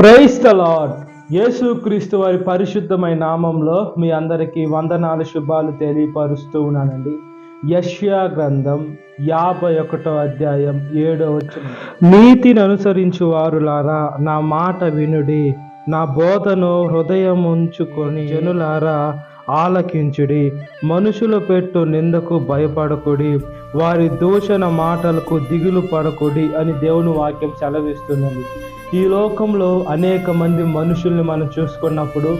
Praise the lord. యేసుక్రీస్తు వారి పరిశుద్ధమైన నామంలో మీ అందరికీ వందనాలు శుభాలు తెలియపరుస్తూ ఉన్నానండి. యెషయా గ్రంథం 51వ అధ్యాయం 7వ వచనం. నీతిని అనుసరించు వారులారా నా మాట వినుడి, నా బోధను హృదయం ఉంచుకొని జనులారా ఆలకించుడి. మనుషులు పెట్టు నిందకు భయపడకుడి, వారి దూషణ మాటలకు దిగులు పడకుడి అని దేవుని వాక్యం సెలవిస్తున్నది. ఈ లోకంలో అనేక మంది మనుషుల్ని మనం చూసుకున్నప్పుడు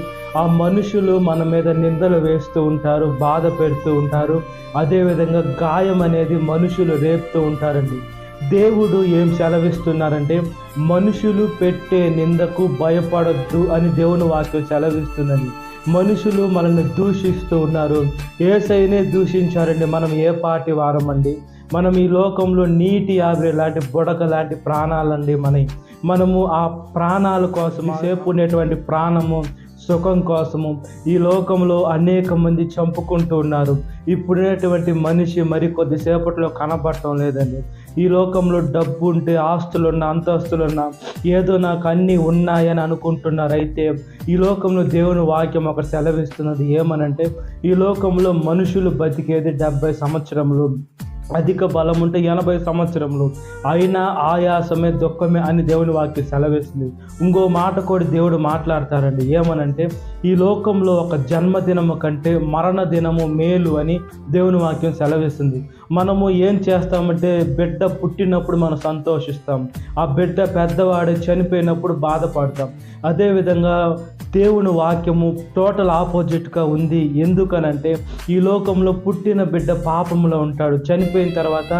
ఆ మనుషులు మన మీద నిందలు వేస్తూ ఉంటారు, బాధ పెడుతూ ఉంటారు. అదేవిధంగా గాయం అనేది మనుషులు రేపుతూ ఉంటారండి. దేవుడు ఏం సెలవిస్తున్నారంటే మనుషులు పెట్టే నిందకు భయపడొద్దు అని దేవుని వాక్యం సెలవిస్తున్నది. మనుషులు మనల్ని దూషిస్తూ ఉన్నారు, యేసయ్యనే దూషించారండి. మనం ఏ పార్టీ వారమండి? మనం ఈ లోకంలో నీటి ఆవిరి లాంటి బుడక లాంటి ప్రాణాలండి. మనము ఆ ప్రాణాల కోసం సేపు ఉండేటువంటి ప్రాణము సుఖం కోసము ఈ లోకంలో అనేక మంది చంపుకుంటూ ఉన్నారు. ఇప్పుడున్నటువంటి మనిషి మరి కొద్దిసేపట్లో కనబడటం లేదండి. ఈ లోకంలో డబ్బు ఉంటే ఆస్తులున్నా అంతస్తులున్నా ఏదో నాకు అన్నీ ఉన్నాయని అనుకుంటున్నారు. అయితే ఈ లోకంలో దేవుని వాక్యం ఒకటి సెలవిస్తున్నది. ఏమనంటే ఈ లోకంలో మనుషులు బతికేది 70 సంవత్సరములు, అధిక బలం ఉంటే 80 సంవత్సరములు, అయినా ఆయాసమే దుఃఖమే అని దేవుని వాక్యం సెలవిస్తుంది. ఇంకో మాట కూడా దేవుడు మాట్లాడతారండి. ఏమనంటే ఈ లోకంలో ఒక జన్మదినము కంటే మరణ దినము మేలు అని దేవుని వాక్యం సెలవిస్తుంది. మనము ఏం చేస్తామంటే బిడ్డ పుట్టినప్పుడు మనం సంతోషిస్తాం, ఆ బిడ్డ పెద్దవాడు చనిపోయినప్పుడు బాధపడతాం. అదేవిధంగా దేవుని వాక్యము టోటల్ ఆపోజిట్గా ఉంది. ఎందుకనంటే ఈ లోకంలో పుట్టిన బిడ్డ పాపంలో ఉంటాడు, చనిపోయిన తర్వాత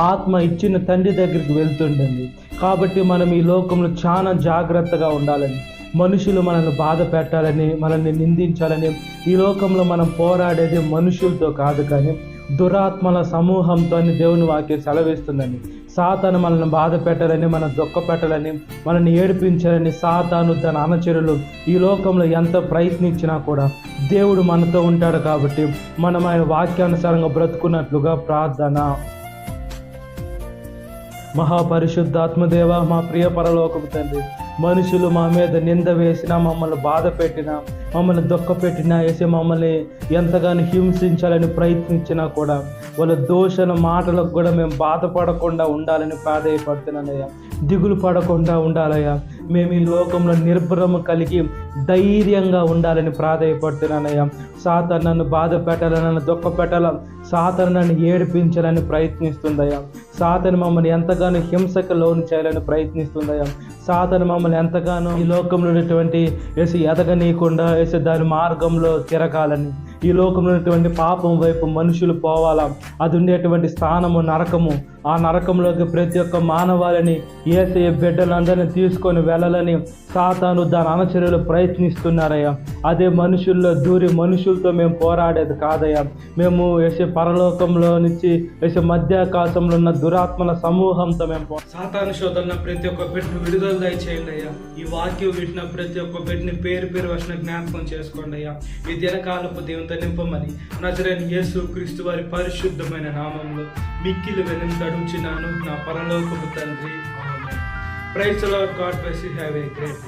ఆత్మ ఇచ్చిన తండ్రి దగ్గరికి వెళ్తుంటుంది. కాబట్టి మనం ఈ లోకంలో చాలా జాగ్రత్తగా ఉండాలని, మనుషులు మనల్ని బాధ పెట్టాలని, మనల్ని నిందించాలని ఈ లోకంలో మనం పోరాడేది మనుషులతో కాదు, కానీ దురాత్మల సమూహంతో అని దేవుని వాక్యం సెలవిస్తుందండి. సాతాను మనల్ని బాధ పెట్టాలని, మనం దుఃఖ పెట్టాలని, మనల్ని ఏడిపించాలని సాతాను తన అనుచరులు ఈ లోకంలో ఎంత ప్రయత్నించినా కూడా దేవుడు మనతో ఉంటాడు. కాబట్టి మనం ఆయన వాక్యానుసారంగా బ్రతుకున్నట్లుగా ప్రార్థన. మహాపరిశుద్ధాత్మదేవ, మా ప్రియ పరలోకపు తండ్రి, మనుషులు మా మీద నింద వేసినా, మమ్మల్ని బాధ పెట్టినా, మమ్మల్ని దుఃఖ పెట్టినా, వేసి మమ్మల్ని ఎంతగానో హింసించాలని ప్రయత్నించినా కూడా వాళ్ళ దోషణ మాటలకు కూడా మేము బాధపడకుండా ఉండాలని ప్రాధేయపడుతున్నానయ్యా. దిగులు పడకుండా ఉండాలయ్యా. మేము ఈ లోకంలో నిర్భరము కలిగి ధైర్యంగా ఉండాలని ప్రాధేయపడుతున్నానయ్యా. సాతాను నన్ను బాధ పెట్టాలని, నన్ను దుఃఖ పెట్టాలని, సాతాను నన్ను ఏడిపించాలని ప్రయత్నిస్తుందయ్యా. సాతాను మమ్మల్ని ఎంతగానో హింసకు లోను చేయాలని ప్రయత్నిస్తుందయ్యా. సాతాను మమ్మల్ని ఎంతగానో ఈ లోకంలో ఉన్నటువంటి ఎదగనీయకుండా దాని మార్గంలో తిరగాలని, ఈ లోకంలో ఉన్నటువంటి పాపం వైపు మనుషులు పోవాలా, అది ఉండేటువంటి స్థానము నరకము, ఆ నరకంలోకి ప్రతి ఒక్క మానవాళిని యేసయ్య బిడ్డలందరినీ తీసుకొని వెళ్ళాలని సాతాను దాని అనుచరులు ప్రయత్నిస్తున్నారయ్యా. అదే మనుషుల్లో దూరి మనుషులతో మేము పోరాడేది కాదయ్యా. మేము పరలోకంలో నుంచి మధ్యాకాశంలో ఉన్న దురాత్మల సమూహంతో మేము సాతాను శోధన ప్రతి ఒక్క బిడ్డను విడుదల దయచేయండి అయ్యా. ఈ వాక్యం వింటున్న ప్రతి ఒక్క బిడ్డని పేరు పేరు వచ్చిన జ్ఞాపకం చేసుకోండి అయ్యా. ఈ దినకాలపు దేవునితో నింపమని నజరేయుడైన యేసుక్రీస్తు వారి పరిశుద్ధమైన నామంలో మిక్కిలి వినతి అడుగుచున్నాను నా పరలోకపు తండ్రి. ఆమేన్. Praise the lord. God bless you. Have a great day.